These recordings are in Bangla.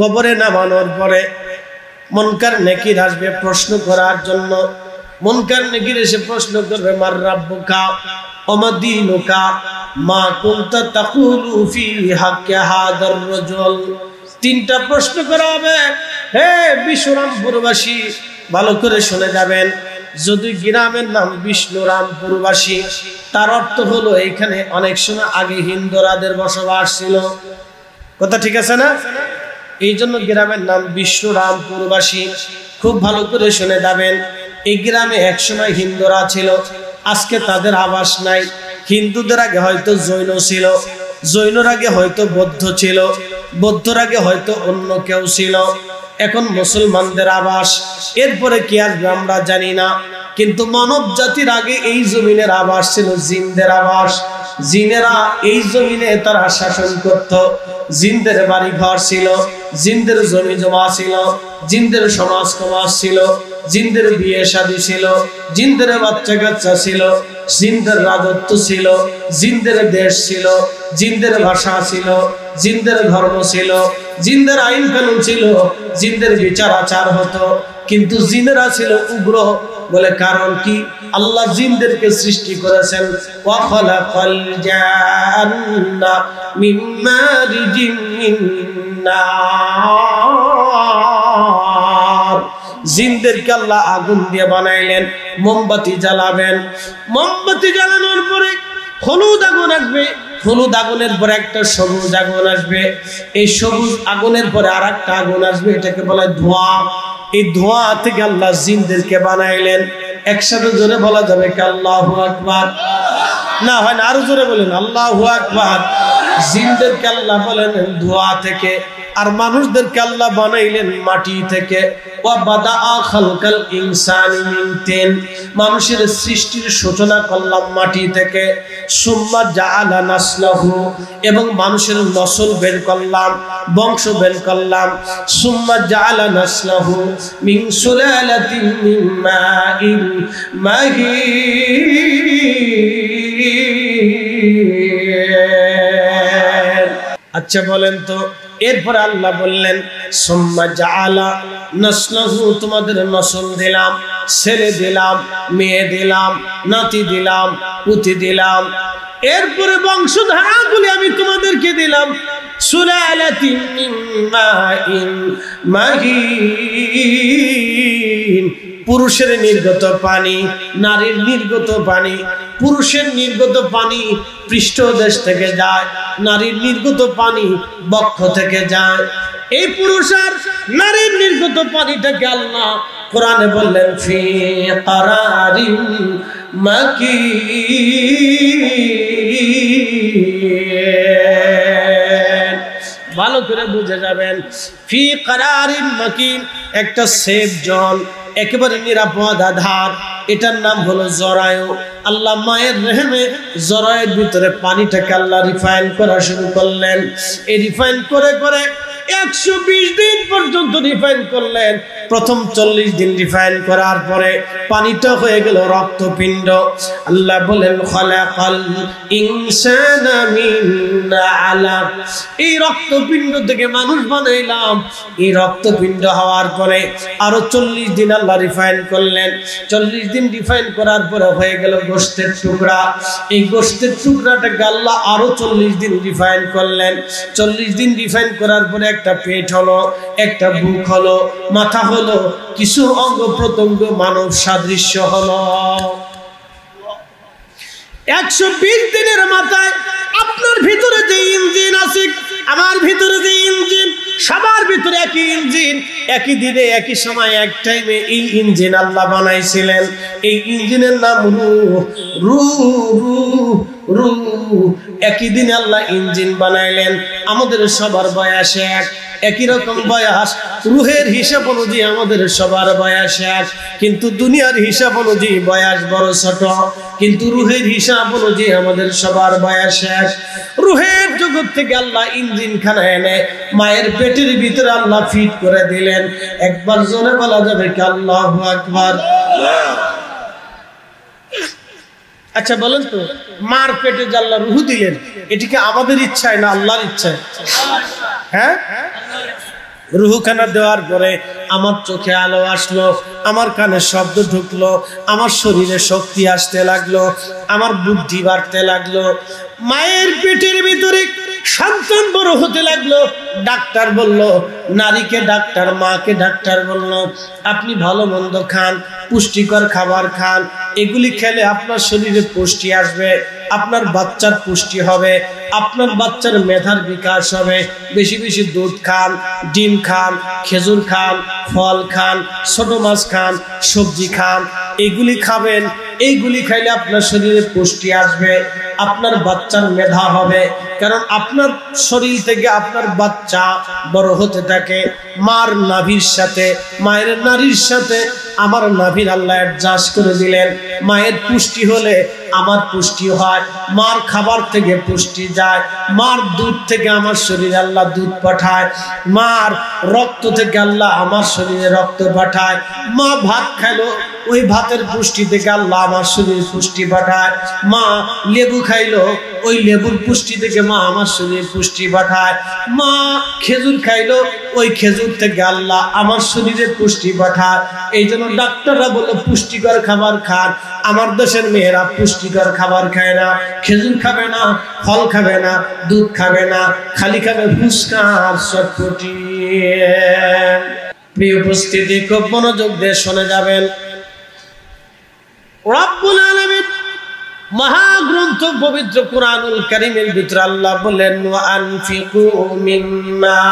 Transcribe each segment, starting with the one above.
কবরে নামানোর পরে মুনকার নাকির আসবে প্রশ্ন করার জন্য। মুনকার নাকির এসে প্রশ্ন করবে, মার রাব্বুকা ওয়া দীনুকা মা কুনতা তাকুলু ফি হাক্কি হাদার রাজুল। তিনটা প্রশ্ন করা হবে। হে বিশ্বরামপুরবাসী, ভালো করে শুনে যাবেন। যদি গ্রামের নাম বিষ্ণুরামপুরবাসী, তার অর্থ হলো এখানে অনেক সময় আগে হিন্দুরাদের বসবাস ছিল। কথা ঠিক আছে না? এই জন্য গ্রামের নাম বিষ্ণুরামপুরবাসী। খুব ভালো করে শুনে যাবেন। এই গ্রামে একসময় হিন্দুরা ছিল, আজকে তাদের আবাস নাই। হিন্দুদের আগে হয়তো জৈন ছিল, জৈনর আগে হয়তো বৌদ্ধ ছিল, বৌদ্ধর আগে হয়তো অন্য কেউ ছিল। এখন মুসলমানদের আবাস, এরপরে কি আসবে আমরা জানি না। কিন্তু মানব জাতির আগে এই জমিনের আবাস ছিল জিনদের আবাস। জিনেরা এই জমিনে তারা শাসন করত। জিনদের বাড়ি ঘর ছিল, জিনদের জমি জমা ছিল, জিনদের সমাজ সমাজ ছিল, জিনদের বিয়ে শাদী ছিল, জিনদের বাচ্চা কাচ্চা ছিল, জিনদের রাজত্ব ছিল, জিনদের দেশ ছিল, জিনদের ভাষা ছিল, জিনদের ধর্ম ছিল, জিনদের আইন কানুন ছিল, জিনদের বিচার আচার হতো। কিন্তু জিনেরা ছিল উগ্র। বলে কারণ কি? আল্লাহ জিনদেরকে সৃষ্টি করেছেন ওয়া খালাকাল জান্না মিন মারিজিন মিন নার। জিনদেরকে আল্লাহ আগুন দিয়ে বানাইলেন। মোমবাতি জ্বালাবেন, মোমবাতি জ্বালানোর পরে হলুদ আগুন আসবে, হলুদ আগুনের পরে একটা সবুজ আগুন আসবে, এই সবুজ আগুনের পরে আর একটা আগুন আসবে, এটাকে বলা হয় ধোঁয়া। এই ধোঁয়া থেকে আল্লাহ জিনদেরকে বানাইলেন। একসাথে জোরে বলা যাবে কি আল্লাহু আকবার? না হয় না, আরো জোরে বলেন আল্লাহু আকবার। জিনদেরকে আল্লাহ বলেন ধোঁয়া থেকে, আর মানুষদেরকে আল্লাহ বানাইলেন মাটি থেকে। ওয়া বাদাআ খালকাল ইনসানি মিন তিন, মানুষের সৃষ্টির সূচনা করলাম মাটি থেকে। সুম্মা জাআলা নাসলাহু, এবং মানুষের নসল বের করলাম, বংশ বের করলাম। সুম্মা জাআলা নাসলাহু মিন সুলালাতিন মিন মাইন মাহিন। আচ্ছা বলেন তো, এরপর আল্লাহ বললেন সুম্মা জাআলা নাসলাহু, তোমাদের নসল দিলাম, ছেলে দিলাম, মেয়ে দিলাম, নাতি দিলাম, পুতি দিলাম। এরপরে বংশধারাগুলি আমি তোমাদেরকে দিলাম। সুলালাতিন মিন মাইন মাহিন, পুরুষের নির্গত পানি, নারীর নির্গত পানি। পুরুষের নির্গত পানি পৃষ্ঠদেশ থেকে যায়, নারীর নির্গত পানি বক্ষ থেকে যায়। এই পুরুষ আর নারীর নির্গত পানিটাকে আল্লাহ কোরআনে বললেন ফি কারারিন মাকিন। ভালো করে বুঝে যাবেন, ফি কারারিন মাকিন, একটা সেফ জোন, একেবারে নিরাপদ আধার। এটার নাম হলো জরায়ু। আল্লাহ মায়ের রেহেমে জরায়ুর ভিতরে পানিটাকে আল্লাহ রিফাইন করা শুরু করলেন। এই রিফাইন করে করে 120 দিন পর্যন্ত রিফাইন করলেন। প্রথম 40 দিন রিফাইন করার পরে পানিটা হয়ে গেল রক্তপিণ্ড। আল্লাহ বলেন খালাকাল ইনসানা মিন আলাক, এই রক্তপিণ্ড থেকে মানুষ বানাইলাম। এই রক্তপিণ্ড হওয়ার পরে আরো 40 দিন আল্লাহ রিফাইন করলেন। 40 দিন রিফাইন করার পরে হয়ে গেল গোশতের টুকরা। এই গোশতের টুকরাটাকে আল্লাহ আরো 40 দিন রিফাইন করলেন। 40 দিন রিফাইন করার পরে একটা পেট হলো, একটা বুক হলো, মাথা হলো, কিছু অঙ্গ প্রত্যঙ্গ মানব সাদৃশ্য হলো। 120 দিনের মাথায় আপনার ভিতরে যে ইঞ্জিন আছে, আমার ভিতরে যে ইঞ্জিন, সবার ভিতরে একই ইঞ্জিন, একই দিনে একই সময় এক টাইমে এই ইঞ্জিন আল্লাহ বানাইছিলেন। এই ইঞ্জিনের নাম রূহ। একই দিনে আল্লাহ ইঞ্জিন বানাইলেন। আমাদের সবার বয়স এক, একই রকম বয়স। রুহের হিসাব অনুযায়ী আমাদের সবার বয়স এক, কিন্তু দুনিয়ার হিসাব অনুযায়ী বয়স বড় ছোট। কিন্তু রুহের হিসাব অনুযায়ী আমাদের সবার বয়স এক। রুহের জগৎ থেকে আল্লাহ ইঞ্জিন খানা এনে মায়ের পেটের ভিতরে আল্লাহ ফিট করে দিলেন। একবার জোরে বলা যাবে কি আল্লাহু আকবার? আচ্ছা বলেন তো, মার পেটে যে আল্লাহ রুহ দিলেন, এটিকে আমাদের ইচ্ছায় না আল্লাহর ইচ্ছায়? হ্যাঁ, রুহখানা দেওয়ার পরে আমার চোখে আলো আসলো, আমার কানে শব্দ ঢুকলো, আমার শরীরে শক্তি আসতে লাগলো, আমার বুদ্ধি বাড়তে লাগলো। মায়ের পেটের ভিতরে সন্তান বড় হতে লাগলো। ডাক্তার বলল, নারীকে ডাক্তার, মাকে ডাক্তার বলল, আপনি ভালো মন্দ খান, পুষ্টিকর খাবার খান, এগুলি খেলে আপনার শরীরে পুষ্টি আসবে, আপনার বাচ্চার পুষ্টি হবে, আপনার বাচ্চার মেধার বিকাশ হবে। বেশি বেশি দুধ খান, ডিম খান, খেজুর খান, ফল খান, ছোট মাছ খান, সবজি খান, এগুলি খাবেন। এইগুলি খাইলে আপনার শরীরে পুষ্টি আসবে, আপনার বাচ্চার মেধা হবে। কারণ আপনার শরীর থেকে আপনার বাচ্চা বড় হতে থাকে মার নাভির সাথে, মায়ের নারীর সাথে আমার নাভির আল্লাহ অ্যাডজাস্ট করে দিলেন। মায়ের পুষ্টি হলে আমার পুষ্টি হয়, মার খাবার থেকে পুষ্টি যায়, মার দুধ থেকে আমার শরীরে আল্লাহ দুধ পাঠায়, মার রক্ত থেকে আল্লাহ আমার শরীরে রক্ত পাঠায়। মা ভাত খাইলো, ওই ভাতের পুষ্টি থেকে আল্লাহ আমার শরীরে পুষ্টি পাঠায়। মা লেবু খাইলো, ওই লেবুর পুষ্টি থেকে মা আমার শরীরে পুষ্টি পাঠায়। মা খেজুর খাইলো, ওই খেজুর থেকে আল্লাহ আমার শরীরে পুষ্টি পাঠায়। এই জন্য ডাক্তাররা বলে পুষ্টিকর খাবার খান। আমার দেশের মেয়েরা পুষ্টিকর খাবার খায় না, খেজুর খাবে না, ফল খাবে না, দুধ খাবে না, খালি খাবে ফুচকা আর চটপটি। প্রিয় উপস্থিতি, খুব মনোযোগ দিয়ে শুনে যাবেন। রব্বুল আলামিন মহাগ্রন্থ পবিত্র কুরআনুল কারীমের ভিতরে আল্লাহ বলেন, ওয়া আনফিকু মিম্মা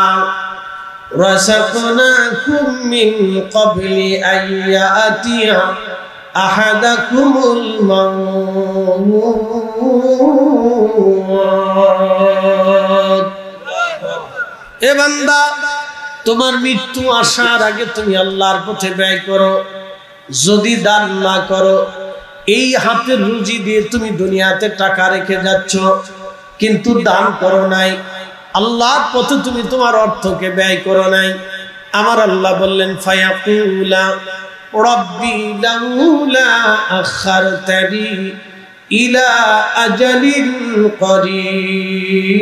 রাযাকনাকুম মিন ক্বাবলি আইয়াতিয়া আহাদাকুমুল মাউত। এ বান্দা, তোমার মৃত্যু আসার আগে তুমি আল্লাহর পথে ব্যয় করো। যদি দান না করো, এই হাতের রুজি দিয়ে তুমি দুনিয়াতে টাকা রেখে যাচ্ছ, কিন্তু দান করো নাই, আল্লাহর পথে তুমি তোমার অর্থকে ব্যয় করো নাই। আমার আল্লাহ বললেন, ফায়াকুলা রব্বি লাউলা আখারতানি ইলা আজালিন করিব।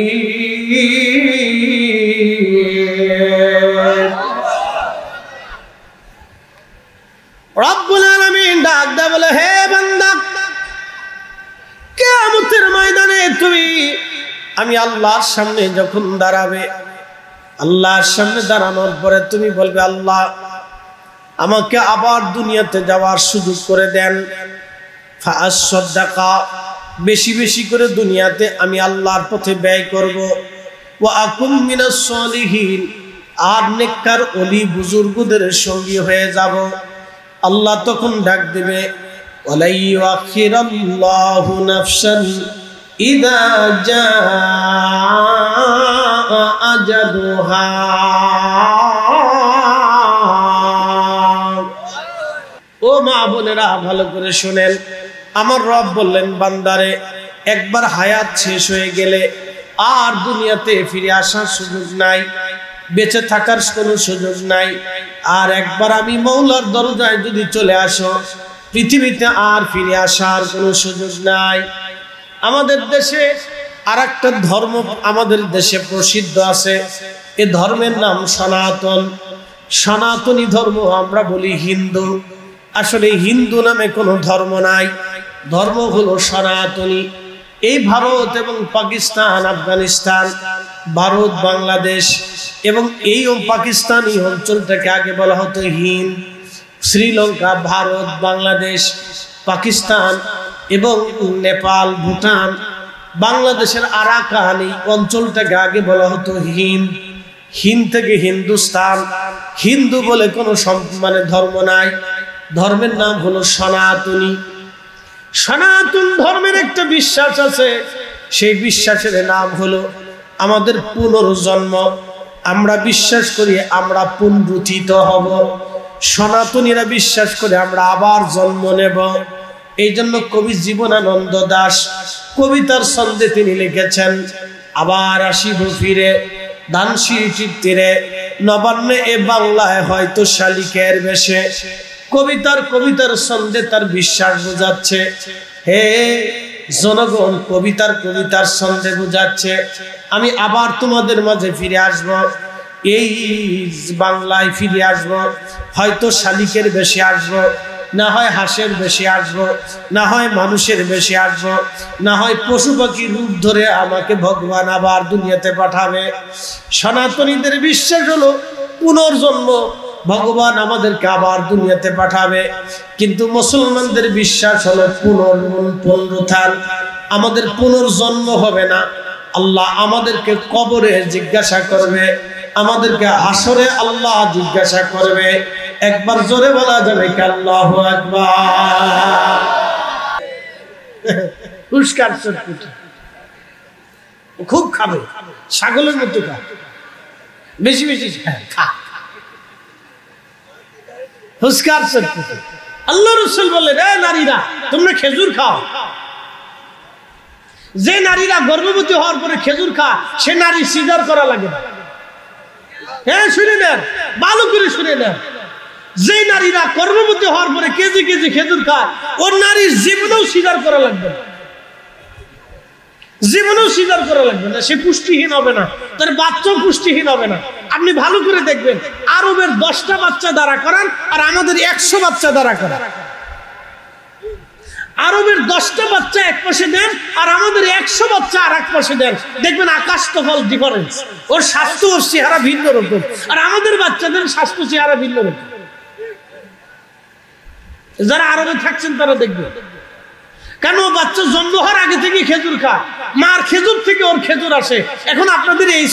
রব্বুল আলামিন ডাক দেয়া বলে, হে বান্দা, কিয়ামতের ময়দানে তুমি আমি আল্লাহর সামনে যখন দাঁড়াবে, আল্লাহর সামনে দাঁড়ানোর পরে তুমি বলবে, আল্লাহ আমাকে আবার দুনিয়াতে যাওয়ার সুযোগ করে দেন। ফাআসসাদাকা, বেশি বেশি করে দুনিয়াতে আমি আল্লাহর পথে ব্যয় করব। ওয়া আকুম মিনাস সলিহিন, আর নেককার ওলি বুজুর্গদের সঙ্গী হয়ে যাব। আল্লাহ তখন ডাক দিবে, ওয়ালাই ইউআখিরাল্লাহু নাফসান ইযা জাআ আজালুহা। ও মা বোনেরা, ভালো করে শুনেন। আমার রব বললেন, বান্দারে, একবার হায়াত শেষ হয়ে গেলে আর দুনিয়াতে ফিরে আসার সুযোগ নাই, বেঁচে থাকার কোনো সুযোগ নাই। আর একবার আমি মৌলার দরজায় যদি চলে আসো, পৃথিবীতে আর ফিরে আসার কোনো সুযোগ নাই। আমাদের দেশে আর একটা ধর্ম আমাদের দেশে প্রসিদ্ধ আছে, এ ধর্মের নাম সনাতন। সনাতনী ধর্ম আমরা বলি হিন্দু। আসলে হিন্দু নামে কোনো ধর্ম নাই, ধর্ম হলো সনাতনী। এই ভারত এবং পাকিস্তান, আফগানিস্তান, ভারত, বাংলাদেশ এবং এই পাকিস্তানি অঞ্চলটাকে আগে বলা হতো হিন্দ। শ্রীলঙ্কা, ভারত, বাংলাদেশ, পাকিস্তান এবং নেপাল, ভুটান, বাংলাদেশের আরাকান, এই অঞ্চলটাকে আগে বলা হতো হিন্দ। হিন্দ থেকে হিন্দুস্তান। হিন্দু বলে কোনো ধর্ম নাই, ধর্মের নাম হলো সনাতনী। সনাতন ধর্মের একটা বিশ্বাস আছে, সেই বিশ্বাসের নাম হলো আমাদের পুনর্জন্ম। আমরা বিশ্বাস করি আমরা পুনরুত্থিত হব। সনাতনীরা বিশ্বাস করে আমরা আবার জন্ম নেব। এই জন্য কবি জীবনানন্দ দাশ কবিতার ছন্দে তিনি লিখেছেন, আবার আসিব ফিরে ধানসিঁড়িটির তীরে, নবান্নে এ বাংলায় হয়তো শালিকের বেশে। কবিতার ছন্দে তার বিশ্বাস বোঝাচ্ছে। হে জনগণ, কবিতার ছন্দে বোঝাচ্ছে আমি আবার তোমাদের মাঝে ফিরে আসব। এই বাংলায় ফিরে আসবো, হয়তো শালিকের বেশে আসবো, না হয় হাঁসের বেশে আসবো, না হয় মানুষের বেশে আসবো, না হয় পশু পাখির রূপ ধরে আমাকে ভগবান আবার দুনিয়াতে পাঠাবে। সনাতনীদের বিশ্বাস হলো পুনর্জন্ম, ভগবান আমাদেরকে আবার দুনিয়াতে পাঠাবে। কিন্তু মুসলমানদের বিশ্বাস হলো পুনরুত্থান, আমাদের পুনর্জন্ম হবে না। আল্লাহ আমাদেরকে কবরে জিজ্ঞাসা করবে, আমাদেরকে হাসরে আল্লাহ জিজ্ঞাসা করবে। একবার জোরে বলা যাবে কি আল্লাহু আকবার। পুষ্কার চটপুটি খুব খাবে, ছাগলের মতো খা, বেশি বেশি খা। পুষ্কার চটপুটি। আল্লাহ রাসূল বললেন, এ নারীরা তোমরা খেজুর খাও। যে নারীরা গর্ভবতী হওয়ার পরে খেজুর খা, সে নারী সিজার করা লাগে না। হ্যাঁ শুনে নেন, ভালো করে শুনে নেন। যে নারীরা গর্ভবতী হওয়ার পরে কেজি কেজি খেজুর খায়, ওর নারীর জীবনেও সিজার করা লাগবে না, জীবনেও সিজার করা লাগবে না। সে পুষ্টিহীন হবে না, তার বাচ্চাও পুষ্টিহীন হবে না। আপনি ভালো করে দেখবেন, আরবের 10টা বাচ্চা দ্বারা করান আর আমাদের 100 বাচ্চা দ্বারা করান। আরবের 10টা বাচ্চা এক পাশে দেন আর আমাদের 100 বাচ্চা আর এক পাশে দেন, দেখবেন আকাশ তফাল ডিফারেন্স। ওর স্বাস্থ্য, ওর চেহারা ভিন্ন রকম, আর আমাদের বাচ্চাদের স্বাস্থ্য চেহারা ভিন্ন রকম। যারা আরবে থাকছেন তারা দেখবেন, কেন বাচ্চা জন্ম হওয়ার আগে থেকে খেজুর খায়, মার খেজুর থেকে ওর খেজুর আসে। এখন আপনাদের A²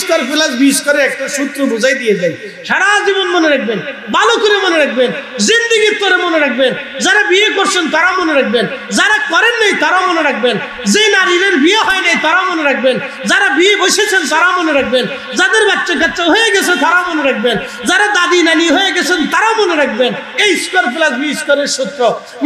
+ B² একটা সূত্র বুঝাই দিয়ে যায়, সারা জীবন মনে রাখবেন, ভালো করে মনে রাখবেন, জিন্দেগির তরে মনে রাখবেন। যারা বিয়ে করছেন তারা মনে রাখবেন, যারা করেন নাই তারা মনে রাখবেন, যে নারীদের বিয়ে হয় নাই তারা মনে রাখবেন, যারা বিয়ে বসেছেন তারা মনে রাখবেন, যাদের বাচ্চা কাচ্চা হয়ে গেছে তারা মনে রাখবেন, যারা দাদি নানি হয়ে গেছেন তারা মনে রাখবেন। A² + B² সূত্র,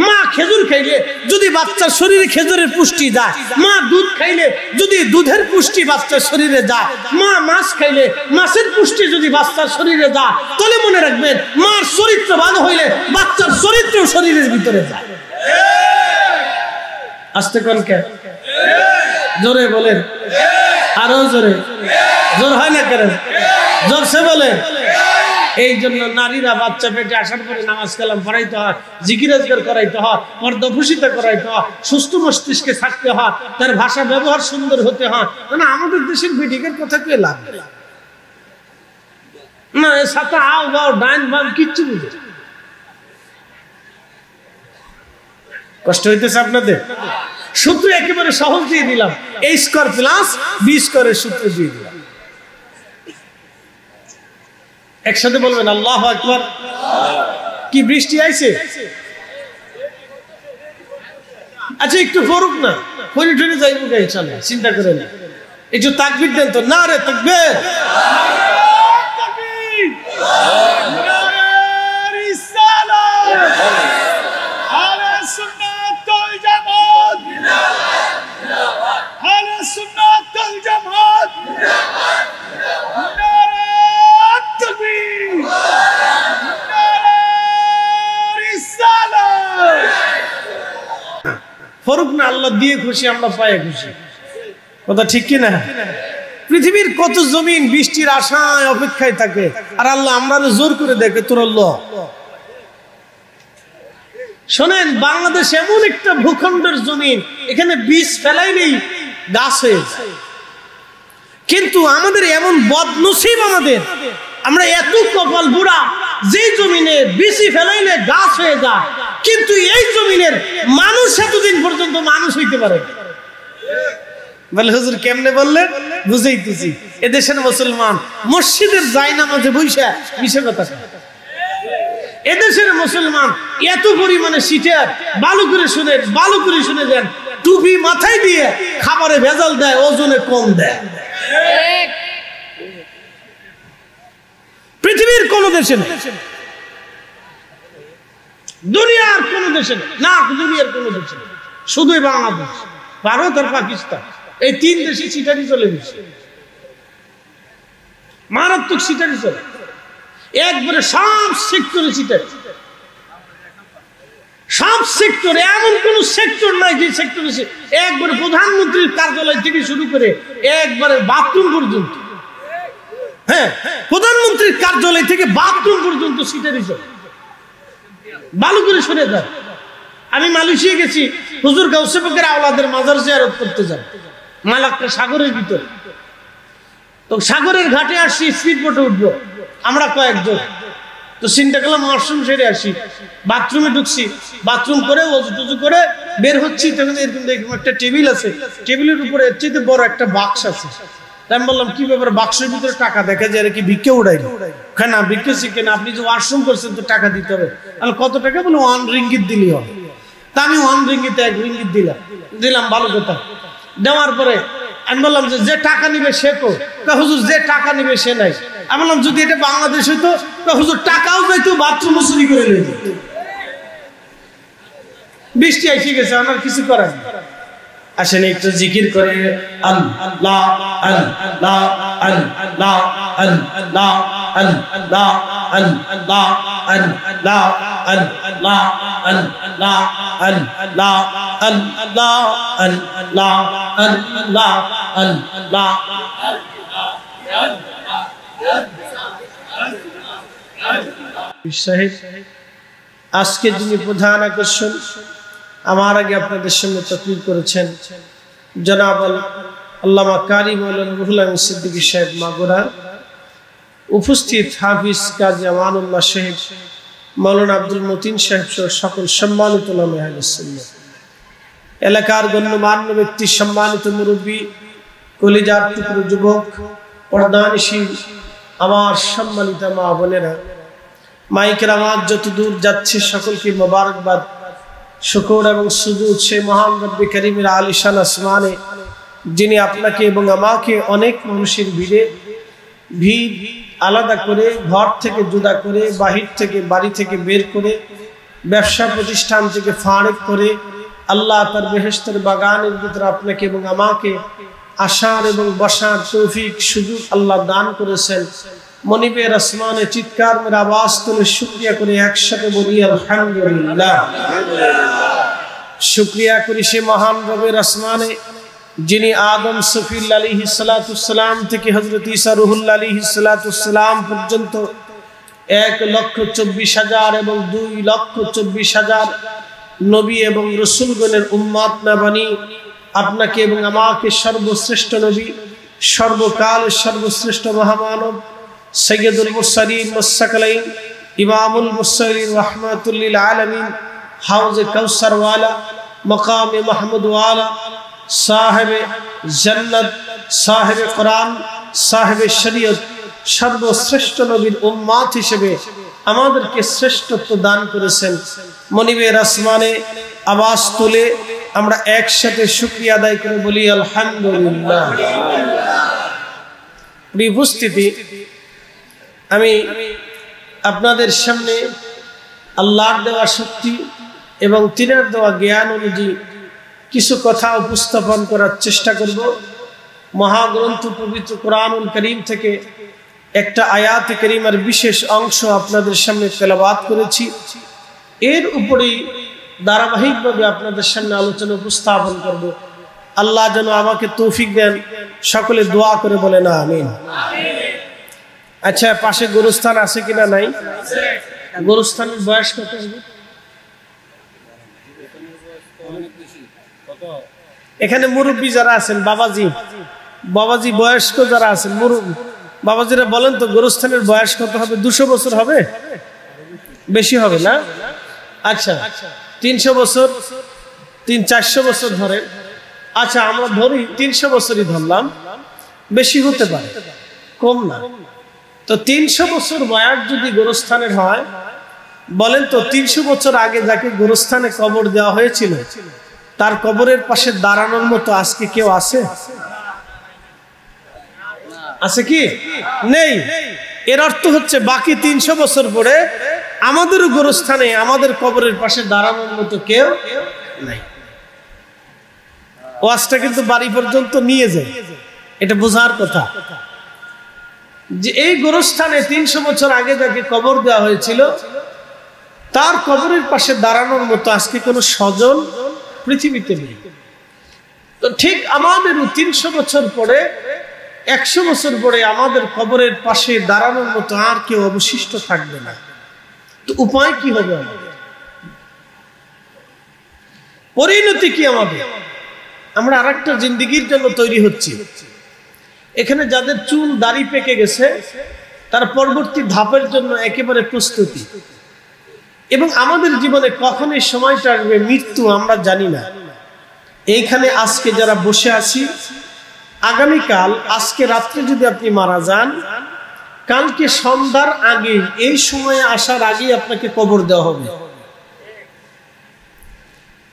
মা খেজুর খাইলে যদি বাচ্চার শরীরে খেজুরের পুষ্টি যায়, মা দুধ খাইলে যদি দুধের পুষ্টি বাচ্চার শরীরে যায়, মা মাছ খাইলে মাছের পুষ্টি যদি বাচ্চার শরীরে যায়, তাহলে মনে রাখবেন মার চরিত্র ভালো হইলে বাচ্চার চরিত্র শরীরের ভিতরে যায়। আস্তে কনকে জোরে বলেন, আরো জোরে, জোর হয় না কেন, জোরসে বলেন। এই জন্য নারীরা বাচ্চা পেটে আসার পরে নামাজ কালাম পড়াইতে হয়, জিকির আজকার করাইতে হয়, পর্দাফুসিতা করাইতে হয়, সুস্থ মস্তিষ্কে থাকতে হয়, তার ভাষা ব্যবহার সুন্দর হতে হয়। না আমাদের দেশের বিডিকের কথা কে লাভ না, সাথে আও বাও ডাইন বাম কিচ্ছু বুঝে। কষ্ট হইতেছে আপনাদের? সূত্র একেবারে সহজ দিয়ে দিলাম, A² + B² সূত্র দিয়ে দিলাম। একসাথে বলবেন আল্লাহু আকবার। কি বৃষ্টি আইছে? আচ্ছা একটু পড়ুক না, পড়ে টরে যাইব গাই, চলে চিন্তা করে না, একটু তাকবীর দেন তো। নারে তাকবীর, নারে রিসালাত, আলে সুন্নাত ওয়াল জামাত, আলে সুন্নাত ওয়াল জামাত, ফরুক না, আল্লাহ দিয়ে খুশি, আমরা পায়ে খুশি। কথা ঠিক কি না? পৃথিবীর কত জমিন বৃষ্টির আশায় অপেক্ষায় থাকে, আর আল্লাহ আমরা জোর করে দেখে তোর আল্লাহ। শোনেন, বাংলাদেশ এমন একটা ভূখণ্ডের জমিন, এখানে বীজ ফেলাইলেই গাছ হয়ে যায়। কিন্তু আমাদের এমন বদনসিব, আমরা এত কপাল বুড়া, যে জমিনে বীজ ফেলাইলে গাছ হয়ে যায়, কিন্তু এই জমিনের মানুষ এতদিন পর্যন্ত মানুষ হইতে পারে। বলে হুজুর কেমনে বললেন? বুঝাইতেছি, এদেশের মুসলমান মসজিদের জায়নামাজে বইসা কিসের কথা, এদেশের মুসলমান এত পরিমাণে সিটার, ভালো করে শুনে, ভালো করে শুনে দেন, টুপি মাথায় দিয়ে খাবারে ভেজাল দেয়, ওজনে কম দেয়। পৃথিবীর কোন দেশে নেই, দুনিয়ার কোন দেশে না, দুনিয়ার কোন দেশে নেই, শুধুই বাংলাদেশ, ভারত আর পাকিস্তান, এই 3 দেশে সিটারি চলে গেছে, মারাত্মক সিটারি চলে, একবারে সব সেক্টরে সিটারি, সব সেক্টরে। এমন কোন সেক্টর নাই যে সেক্টরে একবারে প্রধানমন্ত্রীর কার্যালয় থেকে শুরু করে একবারে বাথরুম পর্যন্ত হ্যাঁ, প্রধানমন্ত্রীর কার্যালয় থেকে বাথরুম পর্যন্ত সিটে দিত, ভালো করে শুনে যান। আমি মালয়েশিয়া গেছি, হুজুর গাউসে পাকের আওলাদের মাজার জিয়ারত করতে যান, মালাক্কা সাগরের ভিতরে। তো সাগরের ঘাটে আসছি, স্পিড বোটে উঠবো আমরা কয়েকজন। তো চিন্তা করলাম ওয়াশরুম সেরে আসি, বাথরুমে ঢুকছি, বাথরুম করে ওযু টুজু করে বের হচ্ছি, তখন এরকম দেখলাম একটা টেবিল আছে, টেবিলের উপরে এর চাইতে বড় একটা বাক্স আছে। আমি বললাম কি ব্যাপার, বাক্সের ভিতরে টাকা দেখা যায়, কি ভিক্ষে উড়াইল? না, ভিক্ষে শিখে না, আপনি যে ওয়াশরুম করছেন তো টাকা দিতে হবে। কত টাকা? বলে 1 রিঙ্গিত দিলেই হবে। তা আমি 1 রিঙ্গিত 1 রিঙ্গিত দিলাম, ভালো কথা। দেওয়ার পরে আমি বললাম যে টাকা নিবে সে তো, হুজুর যে টাকা নিবে সে নাই। আমি বললাম যদি এটা বাংলাদেশ হইতো, হুজুর টাকাও যাইতো, বাথরুম চুরি করে নিয়ে যেত। বৃষ্টি এসে গেছে, আমার কিছু করার নেই। আসেন একটু জিকির করে আল্লাহ আল্লাহ আল্লাহ আল্লাহ আল্লাহ আল্লাহ আল্লাহ আল্লাহ আল্লাহ আল্লাহ আল্লাহ আল্লাহ আল্লাহ আল্লাহ। আজকে যিনি প্রধান আকর্ষণ, আমার আগে আপনাদের সামনে তাকরীর করেছেন জনাব আল্লামা কারি মাওলানা রুহুল আমিন সিদ্দিকী সাহেব মাগুরা, উপস্থিত হাফিজ কাজী আমানুল্লাহ সাহেব, মাওলানা আব্দুল মতিন সাহেব সহ সকল সম্মানিত উলামা আহলে সুন্নাহ, এলাকার গণ্যমান্য ব্যক্তি, সম্মানিত মুরব্বী, কলিজার টুকরো যুবক, পর্দানিশী আমার সম্মানিত মা বোনেরা, মাইকের আওয়াজ যত দূর যাচ্ছে সকলকে মোবারকবাদ, শুকর এবং সুজুদ সে মহান রব্বে কারীমের আলিশান আসমানে, যিনি আপনাকে এবং আমাকে অনেক মানুষের ভিড় আলাদা করে, ঘর থেকে জুদা করে, বাহির থেকে বাড়ি থেকে বের করে, ব্যবসা প্রতিষ্ঠান থেকে ফারেক করে আল্লাহ তার বেহেশতের বাগানের ভিতরে আপনাকে এবং আমাকে আসার এবং বসার তৌফিক সুযোগ আল্লাহ দান করেছেন। মনিবের আসমানে চিৎকার মেরে আওয়াজ তুলে শুকরিয়া করে একসাথে বলি আলহামদুলিল্লাহ। শুকরিয়া করি সে মহান রবের আসমানে, যিনি আদম সফিল আলাইহিস সালাতুস সালাম থেকে হযরত ঈসা রুহুল আলাইহিস সালাতুস সালাম পর্যন্ত 1,24,000 এবং 2,24,000 নবী এবং রাসূলগণের উম্মত না বানিয়ে আপনাকে এবং আমাকে সর্বশ্রেষ্ঠ নবী, সর্বকাল সর্বশ্রেষ্ঠ মহামানব, সৈয়দুল মুরসালিন মুসাকালাইন, ইমামুল মুরসালিন, রাহমাতুল লিল আলামিন, হাউজে কাউসার ওয়ালা, মাকামে মাহমুদ ওয়ালা, সাহেবে জান্নাত, সাহেবে কোরআন, সাহেবে শরীয়ত, সর্বশ্রেষ্ঠ নবীর উম্মত হিসেবে আমাদেরকে শ্রেষ্ঠত্ব দান করেছেন। মনিবের আসমানে আওয়াজ তুলে আমরা একসাথে শুকরিয়া আদায় করে বলি আলহামদুলিল্লাহ। উপস্থিতি, আমি আপনাদের সামনে আল্লাহর দেওয়া শক্তি এবং তিনার দেওয়া জ্ঞান অনুযায়ী কিছু কথা উপস্থাপন করার চেষ্টা করব। মহাগ্রন্থ পবিত্র কোরআনুল কারীম থেকে একটা আয়াতে কারীমার বিশেষ অংশ আপনাদের সামনে তেলাওয়াত করেছি। এর উপরেই ধারাবাহিকভাবে আপনাদের সামনে আলোচনা উপস্থাপন করব। আল্লাহ যেন আমাকে তৌফিক দেন। সকলে দোয়া করে বলেন আমিন। আচ্ছা, পাশে গোরস্থান আছে কিনা? নাই। গোরস্থানের বয়স কত হবে? এখানে মুরব্বী যারা আছেন, বাবাজি বয়স্ক যারা আছেন, বাবাজিরা বলেন তো গোরস্থানের বয়স কত হবে? 200 বছর হবে? বেশি হবে না? আচ্ছা, 300 বছর, 300-400 বছর ধরে। আচ্ছা, আমরা ধরি 300 বছরই ধরলাম, বেশি হতে পারে, কম না। তো 300 বছর বয়স যদি গোরস্থানের হয়, বলেন তো 300 বছর আগে যাকে গোরস্থানে কবর দেওয়া হয়েছিল তার কবরের পাশে দাঁড়ানোর মতো আজকে কেউ আছে? আছে কি? নেই। এর অর্থ হচ্ছে বাকি 300 বছর পরে আমাদেরও গোরস্থানে আমাদের কবরের পাশে দাঁড়ানোর মতো কেউ নাই। ওয়াজটা কিন্তু বাড়ি পর্যন্ত নিয়ে যায়, এটা বোঝার কথা যে এই গোরস্থানে 300 বছর আগে যাকে কবর দেওয়া হয়েছিল তার কবরের পাশে দাঁড়ানোর মতো আজকে কোনো স্বজন পৃথিবীতে নেই। তো ঠিক আমাদেরও 300 বছর পরে 100 বছর পরে আমাদের কবরের পাশে দাঁড়ানোর মতো আর কেউ অবশিষ্ট থাকবে না। তো উপায় কি হবে আমাদের? পরিণতি কি আমাদের? আমরা আরেকটা জিন্দেগির জন্য তৈরি হচ্ছি। এখানে যাদের চুল দাড়ি পেকে গেছে তার পরবর্তী ধাপের জন্য একেবারে প্রস্তুতি। এবং আমাদের জীবনে কখন এই সময়টা আসবে মৃত্যু আমরা জানি না। এইখানে আজকে যারা বসে আছি, আগামীকাল আজকে রাত্রে যদি আপনি মারা যান, কালকে সন্ধ্যার আগে এই সময়ে আসার আগে আপনাকে কবর দেওয়া হবে।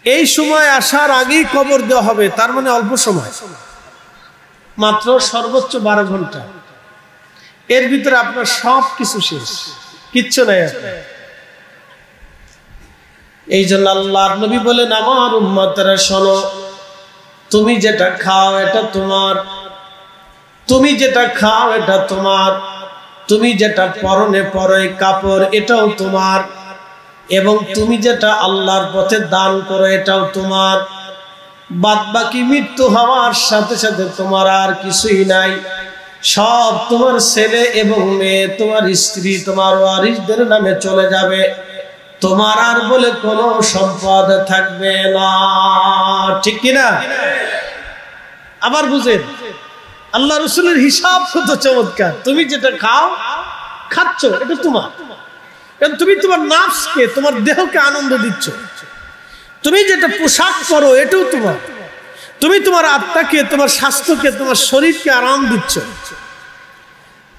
এই সময় আসার আগেই কবর দেওয়া হবে, তার মানে অল্প সময়, মাত্র সর্বোচ্চ 12 ঘন্টা। এর ভিতরে আপনার সব কিছু শেষ, কিচ্ছু নাই আপনার। এই জন্য আল্লাহর নবী বলেন, আমার উম্মতেরা শোনো, তুমি যেটা খাও এটা তোমার, তুমি যেটা খাও এটা তোমার, তুমি যেটা পরনে পরো কাপড় এটাও তোমার, এবং তুমি যেটা আল্লাহর পথে দান করো এটাও তোমার। বাদ বাকি মৃত্যু হওয়ার সাথে সাথে তোমার আর কিছুই নাই। সব তোমার ছেলে এবং মেয়ে, তোমার স্ত্রী, তোমার ওয়ারিসদের নামে চলে যাবে। তোমার আর বলে কোনো সম্পদ থাকবে না। ঠিক কিনা? আবার বুঝেন, আল্লাহ রাসূলের হিসাব কত চমৎকার। তুমি যেটা খাও খাচ্ছ এটা তোমার, কারণ তুমি তোমার নাফসকে, তোমার দেহকে আনন্দ দিচ্ছ। তুমি যেটা পোশাক পরো এটাও তোমার, তুমি তোমার আত্মাকে, তোমার স্বাস্থ্যকে, তোমার শরীরকে আরাম দিচ্ছ।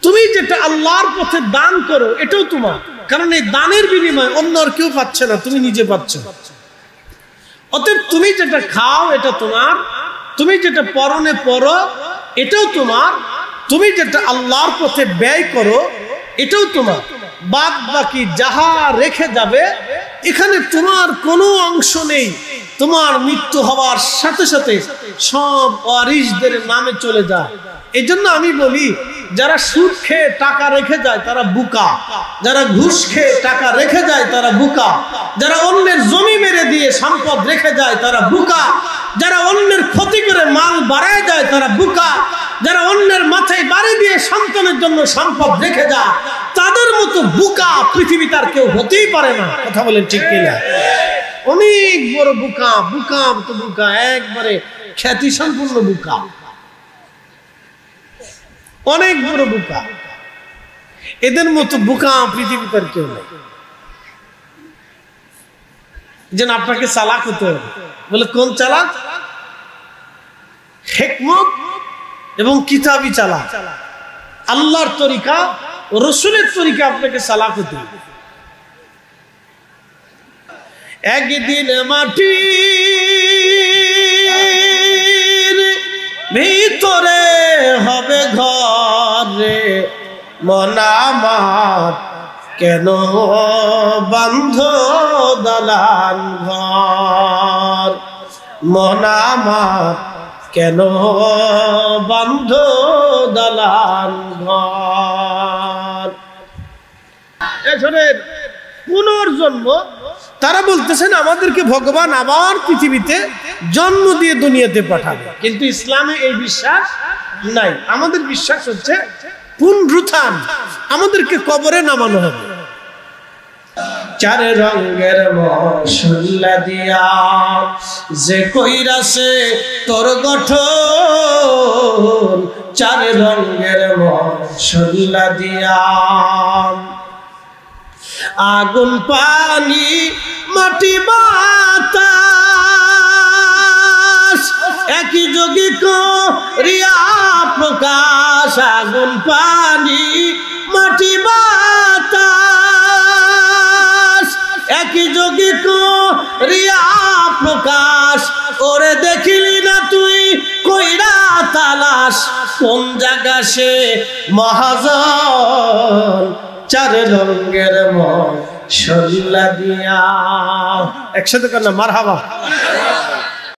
তুমি যেটা আল্লাহর পথে দান করো এটাও তোমার, কারণ এই দানের বিনিময়ে অন্য আর কেউ পাচ্ছে না, তুমি নিজে পাচ্ছ। অতএব তুমি যেটা খাও এটা তোমার, তুমি যেটা পরনে পরো এটাও তোমার, তুমি যেটা আল্লাহর পথে ব্যয় করো এটাও তোমার। বাদ বাকি যাহা রেখে যাবে এখানে তোমার কোনো অংশ নেই। তোমার মৃত্যু হওয়ার সাথে সাথে সব ওয়ারিসদের নামে চলে যায়। এই জন্য আমি বলি, যারা সুদ খেয়ে টাকা রেখে যায় তারা বোকা, যারা ঘুষ খেয়ে টাকা রেখে যায় তারা বোকা, যারা অন্যের জমি মেরে দিয়ে সম্পদ রেখে যায় তারা বোকা, যারা অন্যের ক্ষতি করে মাল বাড়ায় যায় তারা বোকা, যারা অন্যের মাথায় বাড়ি দিয়ে সন্তানের জন্য সম্পদ রেখে যায় তাদের মতো বোকা পৃথিবীতে আর কেউ হতেই পারে না। কথা বলেন ঠিক কিনা? অনেক বড় বোকা, বোকা তো বোকা, একবারে খ্যাতি সম্পূর্ণ বোকা, অনেক বড় বোকা। এদের মতো বোকা পৃথিবীতে আর কেউ নেই। যেন আপনাকে চালাক হতে হবে। বলে কোন চালাক? হিকমত এবং কিতাবি চালাক, আল্লাহর তরিকা, রাসূলের তরিকা আপনাকে চালাক হতে হবে। একদিন মাটির ভিতরে হবে ঘরে, মন আমার কেন বন্ধ দালান ঘর, মন আমার কেন বন্ধ দালান ঘর। এজনের পুনর্জন্ম, তারা বলতেছেন আমাদেরকে ভগবান আবার পৃথিবীতে জন্ম দিয়ে দুনিয়াতে পাঠাবে, কিন্তু ইসলামে এই বিশ্বাস নাই। আমাদের বিশ্বাস হচ্ছে পুনরুত্থান, আমাদেরকে কবরে নামানো হবে। চার রঙের মশলা দিয়া যে কইরাছে তোর গঠন, চার রঙের মশলা দিয়া আগুন পানি মাটি বাতাস একই যোগে করিয়া প্রকাশ, আগুন পানি মাটি বাতাস একই যোগে করিয়া প্রকাশ। ওরে দেখিলি না তুই কইরা তালাশ, কোন জায়গা সে মহাজন, চার রঙের মশলা দিয়া। একসাথে কেন মারহাবা।